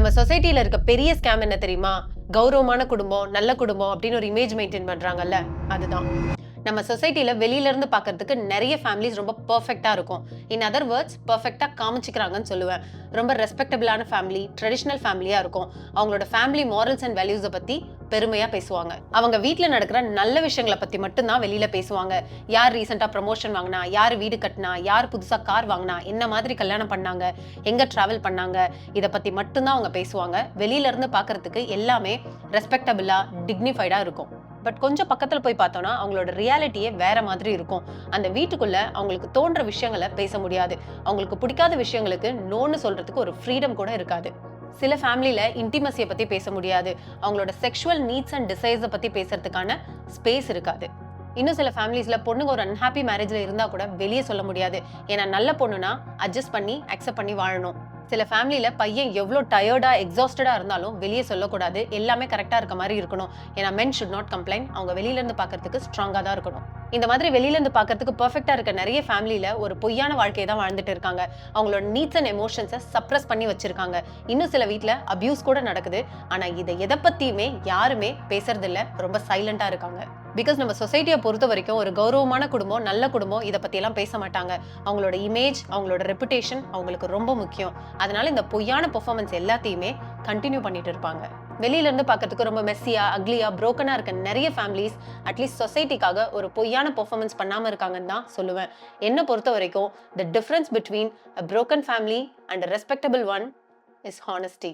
நம்ம சொசைட்டில இருக்க பெரிய ஸ்கேம் என்ன தெரியுமா? கௌரவமான குடும்பம், நல்ல குடும்பம் அப்படின்னு ஒரு இமேஜ் மெயின்டைன் பண்றாங்கல்ல, அதுதான். நம்ம சொசைட்டில வெளியில இருந்து பார்க்கிறதுக்கு நிறைய ஃபேமிலிஸ் ரொம்ப பெர்ஃபெக்ட்டா இருக்கும். இன் அதர் வேர்ட்ஸ் பெர்ஃபெக்ட்டா காமிச்சுக்கிறாங்கன்னு சொல்லுவேன். ரொம்ப ரெஸ்பெக்டபிளான ஃபேமிலி, ட்ரெடிஷனல் ஃபேமிலியா இருக்கும். அவங்களோட ஃபேமிலி மாரல்ஸ் அண்ட் வேல்யூஸ பத்தி பெருமையா பேசுவாங்க. அவங்க வீட்ல நடக்கிற நல்ல விஷயங்கள பத்தி மட்டும் தான் வெளியில பேசுவாங்க. யார் ரீசென்ட்டா ப்ரமோஷன் வாங்குனா, யார் வீடு கட்டுனா, யார் புதுசா கார் வாங்குனா, என்ன மாதிரி கல்யாணம் பண்ணாங்க, எங்க டிராவல் பண்ணாங்க, இத பத்தி மட்டும் தான் அவங்க பேசுவாங்க. வெளியில இருந்து பார்க்கிறதுக்கு எல்லாமே ரெஸ்பெக்டபிளா, டிக்னிஃபைடா இருக்கும். பட் கொஞ்சம் பக்கத்துல போய் பார்த்தோம்னா அவங்களோட ரியாலிட்டியே வேற மாதிரி இருக்கும். அந்த வீட்டுக்குள்ள அவங்களுக்கு தோன்ற விஷயங்களை பேச முடியாது. அவங்களுக்கு பிடிக்காத விஷயங்களுக்கு நோன்னு சொல்றதுக்கு ஒரு ஃப்ரீடம் கூட இருக்காது. சில ஃபேமிலியில இன்டிமசியை பத்தி பேச முடியாது. அவங்களோட செக்ஷுவல் நீட்ஸ் அண்ட் டிசைர்ஸை பத்தி பேசுறதுக்கான ஸ்பேஸ் இருக்காது. இன்னும் சில ஃபேமிலிஸ்ல பொண்ணுங்க ஒரு அன்ஹாப்பி மேரேஜ்ல இருந்தா கூட வெளியே சொல்ல முடியாது. ஏன்னா நல்ல பொண்ணுனா அட்ஜஸ்ட் பண்ணி அக்செப்ட் பண்ணி வாழணும். சில ஃபேமிலியில பையன் எவ்வளோ டயர்டா எக்ஸாஸ்டடா இருந்தாலும் வெளியே சொல்லக்கூடாது. எல்லாமே கரெக்டா இருக்க மாதிரி இருக்கணும். ஏன்னா மென் ஷுட் நாட் கம்ப்ளைன். அவங்க வெளியில இருந்து பார்க்கறதுக்கு ஸ்ட்ராங்கா தான் இருக்கணும். இந்த மாதிரி வெளியில இருந்து பார்க்கறதுக்கு பெர்ஃபெக்ட்டா இருக்க நிறைய ஃபேமிலியில ஒரு பொய்யான வாழ்க்கையை தான் வாழ்ந்துட்டு இருக்காங்க. அவங்களோட நீட்ஸ் அண்ட் எமோஷன்ஸை சப்ரஸ் பண்ணி வச்சிருக்காங்க. இன்னும் சில வீட்ல அபியூஸ் கூட நடக்குது. ஆனா இதை எதை பத்தியுமே யாருமே பேசுறது இல்ல. ரொம்ப சைலண்டா இருக்காங்க. பிகாஸ் நம்ம சொசைட்டியை பொறுத்த வரைக்கும் ஒரு கௌரவமான குடும்பம், நல்ல குடும்பம் இதை பத்தி எல்லாம் பேச மாட்டாங்க. அவங்களோட இமேஜ், அவங்களோட ரெப்புடேஷன் அவங்களுக்கு ரொம்ப முக்கியம். அதனால இந்த பொய்யான பெர்ஃபார்மன்ஸ் எல்லாத்தையுமே கண்டினியூ பண்ணிட்டு இருப்பாங்க. வெளியில இருந்து பார்க்கறதுக்கு ரொம்ப மெஸ்ஸியா, அக்லியா, புரோக்கனா இருக்க நிறைய ஃபேமிலிஸ் அட்லீஸ்ட் சொசைட்டிக்காக ஒரு பொய்யான பெர்ஃபார்மன்ஸ் பண்ணாம இருக்காங்கன்னு தான் சொல்லுவேன். என்ன பொறுத்த வரைக்கும் the difference between a broken family and a respectable one is honesty.